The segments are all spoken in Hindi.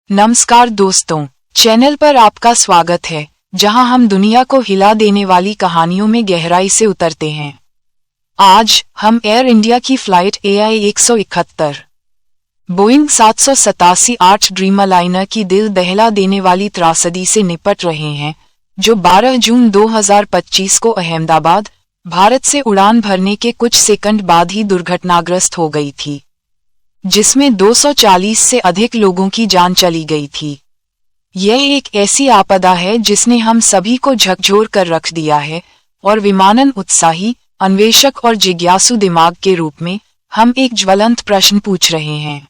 नमस्कार दोस्तों, चैनल पर आपका स्वागत है, जहां हम दुनिया को हिला देने वाली कहानियों में गहराई से उतरते हैं। आज हम एयर इंडिया की फ्लाइट AI 171 बोइंग 787-8 ड्रीमलाइनर की दिल दहला देने वाली त्रासदी से निपट रहे हैं, जो 12 जून 2025 को अहमदाबाद, भारत से उड़ान भरने के कुछ सेकंड बाद ही दुर्घटनाग्रस्त हो गई थी, जिसमें 240 से अधिक लोगों की जान चली गई थी। यह एक ऐसी आपदा है जिसने हम सभी को झकझोर कर रख दिया है, और विमानन उत्साही, अन्वेषक और जिज्ञासु दिमाग के रूप में हम एक ज्वलंत प्रश्न पूछ रहे हैं।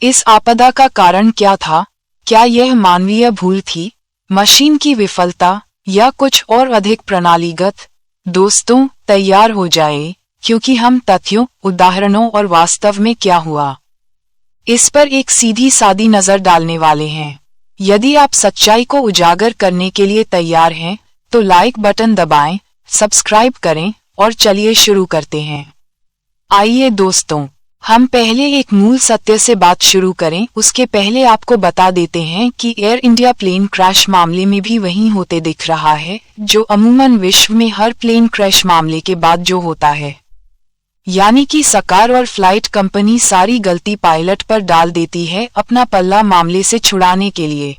इस आपदा का कारण क्या था? क्या यह मानवीय भूल थी, मशीन की विफलता, या कुछ और अधिक प्रणालीगत? दोस्तों, तैयार हो जाए, क्योंकि हम तथ्यों, उदाहरणों और वास्तव में क्या हुआ, इस पर एक सीधी सादी नजर डालने वाले हैं। यदि आप सच्चाई को उजागर करने के लिए तैयार हैं, तो लाइक बटन दबाएं, सब्सक्राइब करें और चलिए शुरू करते हैं। आइए दोस्तों, हम पहले एक मूल सत्य से बात शुरू करें। उसके पहले आपको बता देते हैं कि एयर इंडिया प्लेन क्रैश मामले में भी वही होते दिख रहा है, जो अमूमन विश्व में हर प्लेन क्रैश मामले के बाद जो होता है, यानी कि सरकार और फ्लाइट कंपनी सारी गलती पायलट पर डाल देती है अपना पल्ला मामले से छुड़ाने के लिए।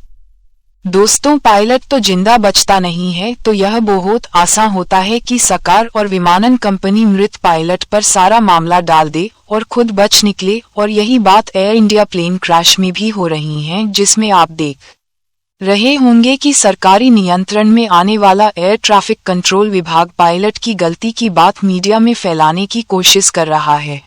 दोस्तों, पायलट तो जिंदा बचता नहीं है, तो यह बहुत आसान होता है कि सरकार और विमानन कंपनी मृत पायलट पर सारा मामला डाल दे और खुद बच निकले। और यही बात एयर इंडिया प्लेन क्रैश में भी हो रही है, जिसमें आप देख रहे होंगे कि सरकारी नियंत्रण में आने वाला एयर ट्रैफिक कंट्रोल विभाग पायलट की गलती की बात मीडिया में फैलाने की कोशिश कर रहा है।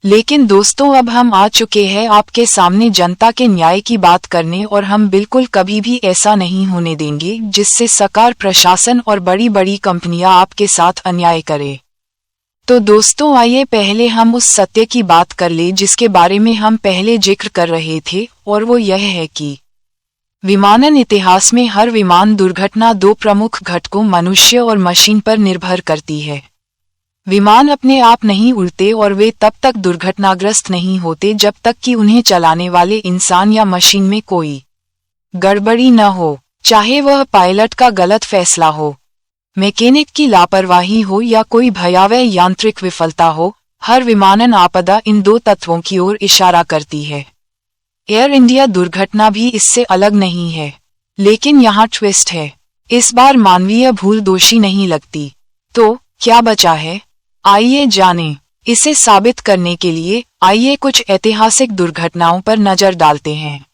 लेकिन दोस्तों, अब हम आ चुके हैं आपके सामने जनता के न्याय की बात करने, और हम बिल्कुल कभी भी ऐसा नहीं होने देंगे जिससे सरकार, प्रशासन और बड़ी बड़ी कंपनियां आपके साथ अन्याय करे। तो दोस्तों, आइए पहले हम उस सत्य की बात कर ले जिसके बारे में हम पहले जिक्र कर रहे थे, और वो यह है कि विमानन इतिहास में हर विमान दुर्घटना दो प्रमुख घटकों, मनुष्य और मशीन पर निर्भर करती है। विमान अपने आप नहीं उड़ते और वे तब तक दुर्घटनाग्रस्त नहीं होते जब तक कि उन्हें चलाने वाले इंसान या मशीन में कोई गड़बड़ी न हो, चाहे वह पायलट का गलत फैसला हो, मैकेनिक की लापरवाही हो या कोई भयावह यांत्रिक विफलता हो। हर विमानन आपदा इन दो तत्वों की ओर इशारा करती है। एयर इंडिया दुर्घटना भी इससे अलग नहीं है। लेकिन यहाँ ट्विस्ट है, इस बार मानवीय भूल दोषी नहीं लगती। तो क्या बचा है? आइए जानें। इसे साबित करने के लिए आइए कुछ ऐतिहासिक दुर्घटनाओं पर नजर डालते हैं।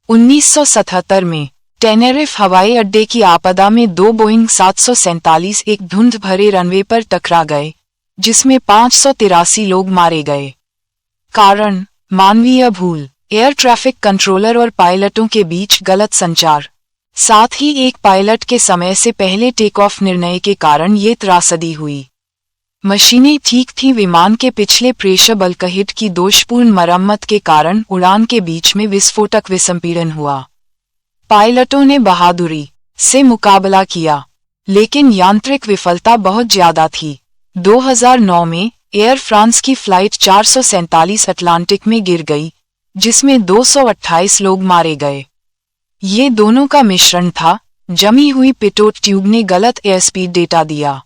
1977 में टेनेरिफ हवाई अड्डे की आपदा में दो बोइंग 747 एक धुंध भरे रनवे पर टकरा गए, जिसमें 583 लोग मारे गए। कारण मानवीय भूल, एयर ट्रैफिक कंट्रोलर और पायलटों के बीच गलत संचार, साथ ही एक पायलट के समय से पहले टेक ऑफ निर्णय के कारण ये त्रासदी हुई। मशीनें ठीक थी, विमान के पिछले प्रेशर बल्कहेड की दोषपूर्ण मरम्मत के कारण उड़ान के बीच में विस्फोटक विसंपीड़न हुआ। पायलटों ने बहादुरी से मुकाबला किया, लेकिन यांत्रिक विफलता बहुत ज्यादा थी। 2009 में एयर फ्रांस की फ्लाइट 447 अटलांटिक में गिर गई, जिसमें 228 लोग मारे गए। ये दोनों का मिश्रण था। जमी हुई पिटोट ट्यूब ने गलत एयर स्पीड डेटा दिया,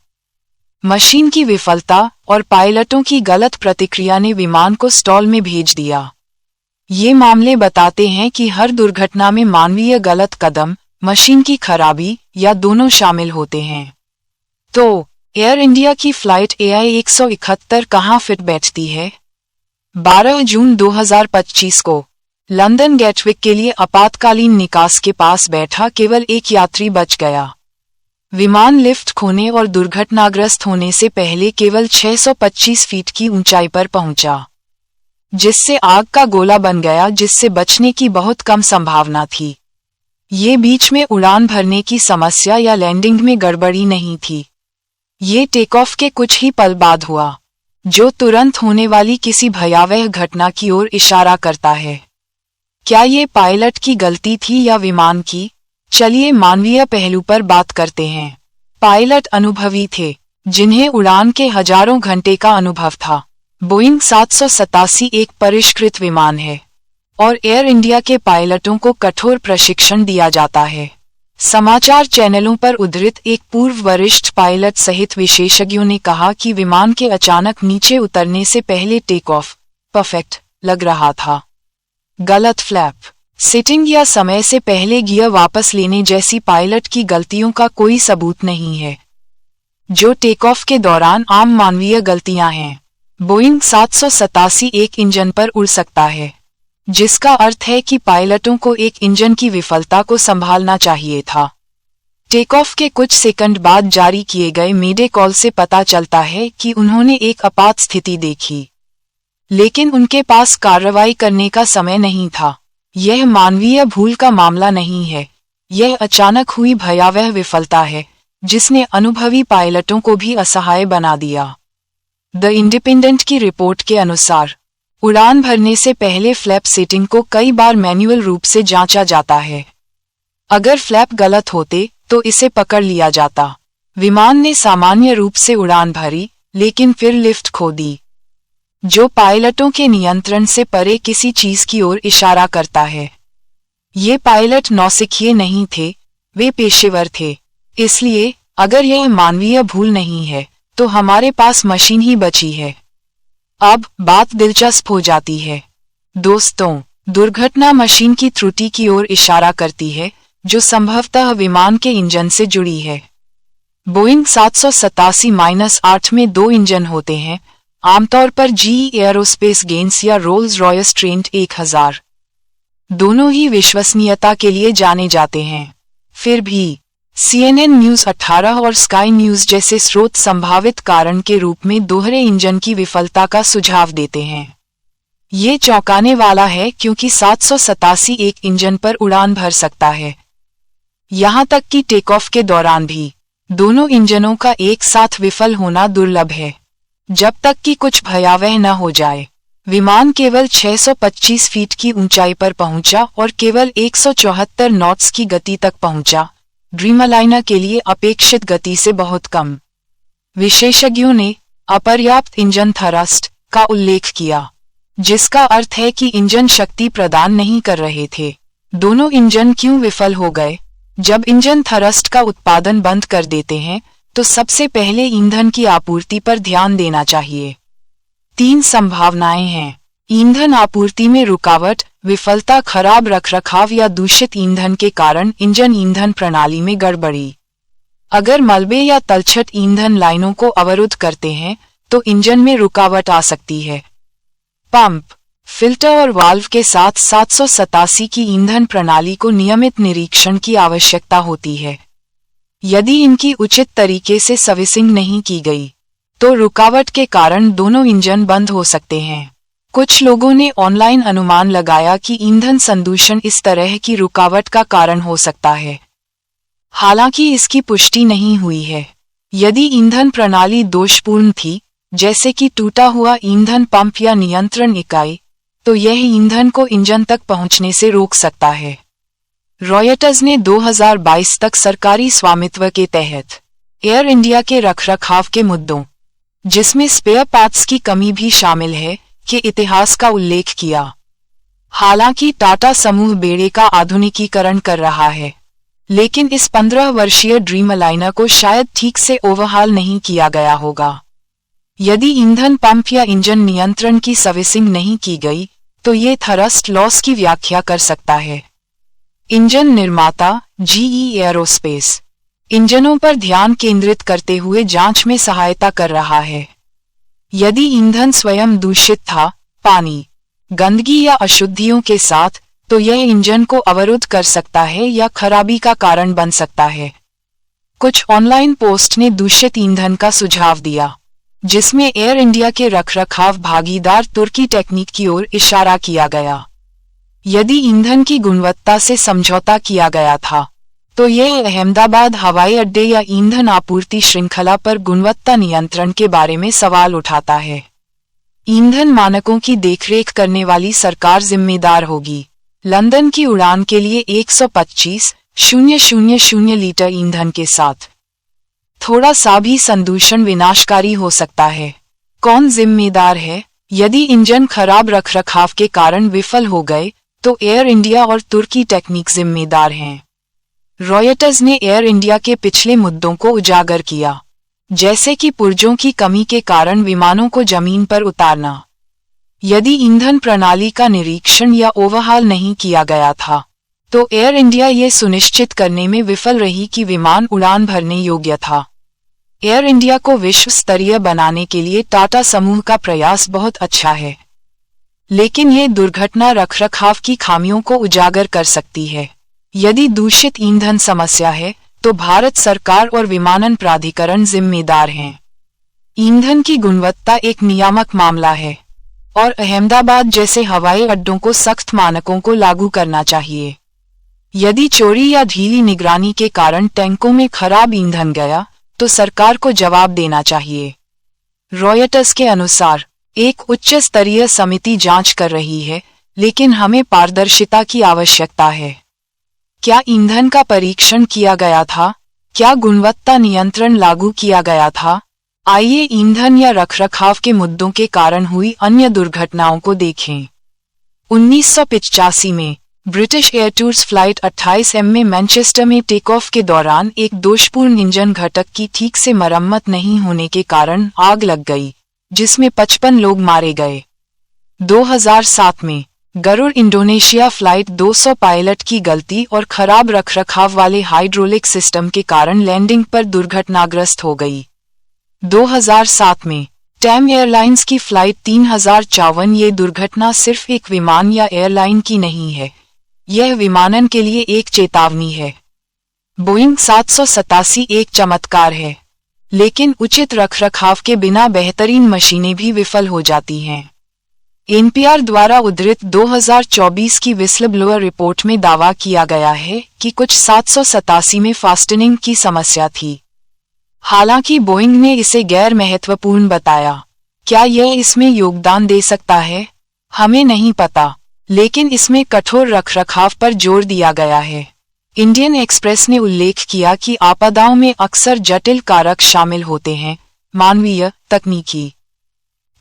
मशीन की विफलता और पायलटों की गलत प्रतिक्रिया ने विमान को स्टॉल में भेज दिया। ये मामले बताते हैं कि हर दुर्घटना में मानवीय गलत कदम, मशीन की खराबी या दोनों शामिल होते हैं। तो एयर इंडिया की फ्लाइट AI 171 कहाँ फिट बैठती है? 12 जून 2025 को लंदन गेटविक के लिए आपातकालीन निकास के पास बैठा केवल एक यात्री बच गया। विमान लिफ्ट खोने और दुर्घटनाग्रस्त होने से पहले केवल 625 फीट की ऊंचाई पर पहुंचा, जिससे आग का गोला बन गया, जिससे बचने की बहुत कम संभावना थी। ये बीच में उड़ान भरने की समस्या या लैंडिंग में गड़बड़ी नहीं थी। ये टेक ऑफ के कुछ ही पल बाद हुआ, जो तुरंत होने वाली किसी भयावह घटना की ओर इशारा करता है। क्या ये पायलट की गलती थी या विमान की? चलिए मानवीय पहलू पर बात करते हैं। पायलट अनुभवी थे, जिन्हें उड़ान के हजारों घंटे का अनुभव था। बोइंग 787 एक परिष्कृत विमान है, और एयर इंडिया के पायलटों को कठोर प्रशिक्षण दिया जाता है। समाचार चैनलों पर उद्धृत एक पूर्व वरिष्ठ पायलट सहित विशेषज्ञों ने कहा कि विमान के अचानक नीचे उतरने से पहले टेक ऑफ परफेक्ट लग रहा था। गलत फ्लैप सेटिंग या समय से पहले गियर वापस लेने जैसी पायलट की गलतियों का कोई सबूत नहीं है, जो टेक ऑफ के दौरान आम मानवीय गलतियां हैं। बोइंग 787 एक इंजन पर उड़ सकता है, जिसका अर्थ है कि पायलटों को एक इंजन की विफलता को संभालना चाहिए था। टेक ऑफ के कुछ सेकंड बाद जारी किए गए मेडे कॉल से पता चलता है कि उन्होंने एक आपात स्थिति देखी, लेकिन उनके पास कार्रवाई करने का समय नहीं था। यह मानवीय भूल का मामला नहीं है, यह अचानक हुई भयावह विफलता है जिसने अनुभवी पायलटों को भी असहाय बना दिया। द इंडिपेंडेंट की रिपोर्ट के अनुसार उड़ान भरने से पहले फ्लैप सेटिंग को कई बार मैन्युअल रूप से जांचा जाता है। अगर फ्लैप गलत होते तो इसे पकड़ लिया जाता। विमान ने सामान्य रूप से उड़ान भरी, लेकिन फिर लिफ्ट खो दी, जो पायलटों के नियंत्रण से परे किसी चीज की ओर इशारा करता है। ये पायलट नौसिखिए नहीं थे, वे पेशेवर थे। इसलिए अगर यह मानवीय भूल नहीं है तो हमारे पास मशीन ही बची है। अब बात दिलचस्प हो जाती है। दोस्तों, दुर्घटना मशीन की त्रुटि की ओर इशारा करती है, जो संभवतः विमान के इंजन से जुड़ी है। बोइंग 787-8 में 2 इंजन होते हैं, आमतौर पर जीई एयरोस्पेस गेन्स या रोल्स रॉयस ट्रेंट 1000। दोनों ही विश्वसनीयता के लिए जाने जाते हैं। फिर भी CNN न्यूज 18 और स्काई न्यूज जैसे स्रोत संभावित कारण के रूप में दोहरे इंजन की विफलता का सुझाव देते हैं। ये चौंकाने वाला है क्योंकि 787 एक इंजन पर उड़ान भर सकता है। यहाँ तक कि टेक ऑफ के दौरान भी दोनों इंजनों का एक साथ विफल होना दुर्लभ है। जब तक कि कुछ भयावह न हो जाए। विमान केवल 625 फीट की ऊंचाई पर पहुंचा और केवल 174 नॉट्स की गति तक पहुंचा, ड्रीमलाइनर के लिए अपेक्षित गति से बहुत कम। विशेषज्ञों ने अपर्याप्त इंजन थ्रस्ट का उल्लेख किया, जिसका अर्थ है कि इंजन शक्ति प्रदान नहीं कर रहे थे। दोनों इंजन क्यों विफल हो गए? जब इंजन थ्रस्ट का उत्पादन बंद कर देते हैं तो सबसे पहले ईंधन की आपूर्ति पर ध्यान देना चाहिए। 3 संभावनाएं हैं। ईंधन आपूर्ति में रुकावट, विफलता, खराब रखरखाव या दूषित ईंधन के कारण इंजन ईंधन प्रणाली में गड़बड़ी। अगर मलबे या तलछट ईंधन लाइनों को अवरुद्ध करते हैं तो इंजन में रुकावट आ सकती है। पंप, फिल्टर और वाल्व के साथ 787 की ईंधन प्रणाली को नियमित निरीक्षण की आवश्यकता होती है। यदि इनकी उचित तरीके से सर्विसिंग नहीं की गई तो रुकावट के कारण दोनों इंजन बंद हो सकते हैं। कुछ लोगों ने ऑनलाइन अनुमान लगाया कि ईंधन संदूषण इस तरह की रुकावट का कारण हो सकता है। हालांकि इसकी पुष्टि नहीं हुई है। यदि ईंधन प्रणाली दोषपूर्ण थी, जैसे कि टूटा हुआ ईंधन पंप या नियंत्रण इकाई, तो यह ईंधन को इंजन तक पहुंचने से रोक सकता है। रॉयटर्स ने 2022 तक सरकारी स्वामित्व के तहत एयर इंडिया के रखरखाव के मुद्दों, जिसमें स्पेयर पार्ट्स की कमी भी शामिल है, के इतिहास का उल्लेख किया। हालांकि टाटा समूह बेड़े का आधुनिकीकरण कर रहा है, लेकिन इस 15 वर्षीय ड्रीमलाइनर को शायद ठीक से ओवरहाल नहीं किया गया होगा। यदि ईंधन पंप या इंजन नियंत्रण की सर्विसिंग नहीं की गई तो ये थ्रस्ट लॉस की व्याख्या कर सकता है। इंजन निर्माता जीई एयरोस्पेस इंजनों पर ध्यान केंद्रित करते हुए जांच में सहायता कर रहा है। यदि ईंधन स्वयं दूषित था, पानी, गंदगी या अशुद्धियों के साथ, तो यह इंजन को अवरुद्ध कर सकता है या खराबी का कारण बन सकता है। कुछ ऑनलाइन पोस्ट ने दूषित ईंधन का सुझाव दिया, जिसमें एयर इंडिया के रखरखाव भागीदार तुर्की टेक्निक की ओर इशारा किया गया। यदि ईंधन की गुणवत्ता से समझौता किया गया था, तो यह अहमदाबाद हवाई अड्डे या ईंधन आपूर्ति श्रृंखला पर गुणवत्ता नियंत्रण के बारे में सवाल उठाता है। ईंधन मानकों की देखरेख करने वाली सरकार जिम्मेदार होगी। लंदन की उड़ान के लिए 125,000 लीटर ईंधन के साथ थोड़ा सा भी संदूषण विनाशकारी हो सकता है। कौन जिम्मेदार है? यदि इंजन खराब रखरखाव के कारण विफल हो गए तो एयर इंडिया और तुर्की टेक्निक जिम्मेदार हैं। रॉयटर्स ने एयर इंडिया के पिछले मुद्दों को उजागर किया, जैसे कि पुर्जों की कमी के कारण विमानों को जमीन पर उतारना, यदि ईंधन प्रणाली का निरीक्षण या ओवरहाल नहीं किया गया था, तो एयर इंडिया ये सुनिश्चित करने में विफल रही कि विमान उड़ान भरने योग्य था। एयर इंडिया को विश्व स्तरीय बनाने के लिए टाटा समूह का प्रयास बहुत अच्छा है, लेकिन ये दुर्घटना रखरखाव की खामियों को उजागर कर सकती है। यदि दूषित ईंधन समस्या है, तो भारत सरकार और विमानन प्राधिकरण जिम्मेदार हैं। ईंधन की गुणवत्ता एक नियामक मामला है और अहमदाबाद जैसे हवाई अड्डों को सख्त मानकों को लागू करना चाहिए। यदि चोरी या ढीली निगरानी के कारण टैंकों में खराब ईंधन गया, तो सरकार को जवाब देना चाहिए। रॉयटर्स के अनुसार एक उच्च स्तरीय समिति जांच कर रही है, लेकिन हमें पारदर्शिता की आवश्यकता है। क्या ईंधन का परीक्षण किया गया था? क्या गुणवत्ता नियंत्रण लागू किया गया था? आइए ईंधन या रखरखाव के मुद्दों के कारण हुई अन्य दुर्घटनाओं को देखें। 1985 में British air tours flight 28M में मैनचेस्टर में टेक ऑफ के दौरान एक दोषपूर्ण इंजन घटक की ठीक से मरम्मत नहीं होने के कारण आग लग गई, जिसमें 55 लोग मारे गए। 2007 में गरुड़ इंडोनेशिया फ्लाइट 200 पायलट की गलती और खराब रखरखाव वाले हाइड्रोलिक सिस्टम के कारण लैंडिंग पर दुर्घटनाग्रस्त हो गई। 2007 में टैम एयरलाइंस की फ्लाइट 3054, ये दुर्घटना सिर्फ एक विमान या एयरलाइन की नहीं है, यह विमानन के लिए एक चेतावनी है। बोइंग 787 एक चमत्कार है, लेकिन उचित रखरखाव के बिना बेहतरीन मशीनें भी विफल हो जाती हैं। एनपीआर द्वारा उद्धृत 2024 की विस्ल ब्लोअर रिपोर्ट में दावा किया गया है कि कुछ 787 में फास्टनिंग की समस्या थी। हालांकि बोइंग ने इसे गैर महत्वपूर्ण बताया। क्या यह इसमें योगदान दे सकता है? हमें नहीं पता, लेकिन इसमें कठोर रखरखाव पर जोर दिया गया है। इंडियन एक्सप्रेस ने उल्लेख किया कि आपदाओं में अक्सर जटिल कारक शामिल होते हैं, मानवीय, तकनीकी,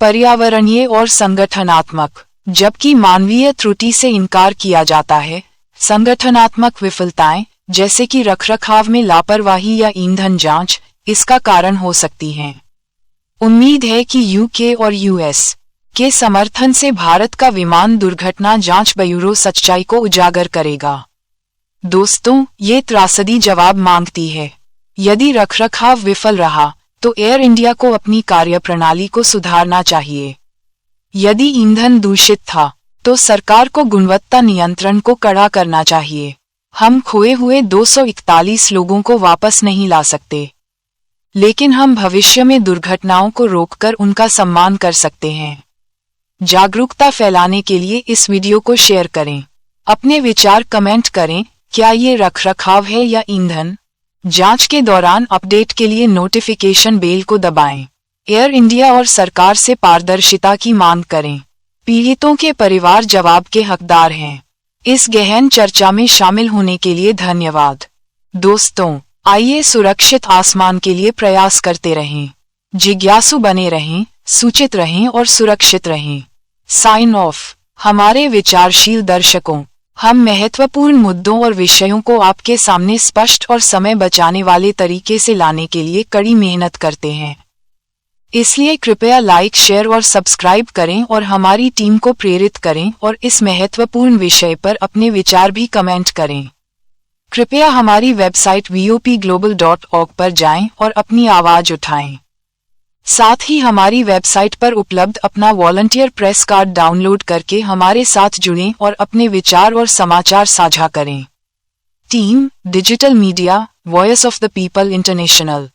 पर्यावरणीय और संगठनात्मक। जबकि मानवीय त्रुटि से इनकार किया जाता है, संगठनात्मक विफलताएं, जैसे कि रखरखाव में लापरवाही या ईंधन जांच, इसका कारण हो सकती हैं। उम्मीद है कि यूके और यूएस के समर्थन से भारत का विमान दुर्घटना जांच ब्यूरो सच्चाई को उजागर करेगा। दोस्तों, ये त्रासदी जवाब मांगती है। यदि रखरखाव विफल रहा, तो एयर इंडिया को अपनी कार्यप्रणाली को सुधारना चाहिए। यदि ईंधन दूषित था, तो सरकार को गुणवत्ता नियंत्रण को कड़ा करना चाहिए। हम खोए हुए 241 लोगों को वापस नहीं ला सकते, लेकिन हम भविष्य में दुर्घटनाओं को रोककर उनका सम्मान कर सकते हैं। जागरूकता फैलाने के लिए इस वीडियो को शेयर करें। अपने विचार कमेंट करें। क्या ये रखरखाव है या ईंधन? जांच के दौरान अपडेट के लिए नोटिफिकेशन बेल को दबाएं। एयर इंडिया और सरकार से पारदर्शिता की मांग करें। पीड़ितों के परिवार जवाब के हकदार हैं। इस गहन चर्चा में शामिल होने के लिए धन्यवाद। दोस्तों, आइए सुरक्षित आसमान के लिए प्रयास करते रहें। जिज्ञासु बने रहें, सूचित रहें और सुरक्षित रहें। Sign off. हमारे विचारशील दर्शकों, हम महत्वपूर्ण मुद्दों और विषयों को आपके सामने स्पष्ट और समय बचाने वाले तरीके से लाने के लिए कड़ी मेहनत करते हैं। इसलिए कृपया लाइक, शेयर और सब्सक्राइब करें और हमारी टीम को प्रेरित करें और इस महत्वपूर्ण विषय पर अपने विचार भी कमेंट करें। कृपया हमारी वेबसाइट vopglobal.org पर जाएं और अपनी आवाज उठाएं। साथ ही हमारी वेबसाइट पर उपलब्ध अपना वॉलंटियर प्रेस कार्ड डाउनलोड करके हमारे साथ जुड़ें और अपने विचार और समाचार साझा करें। Team digital media, voice of the people international.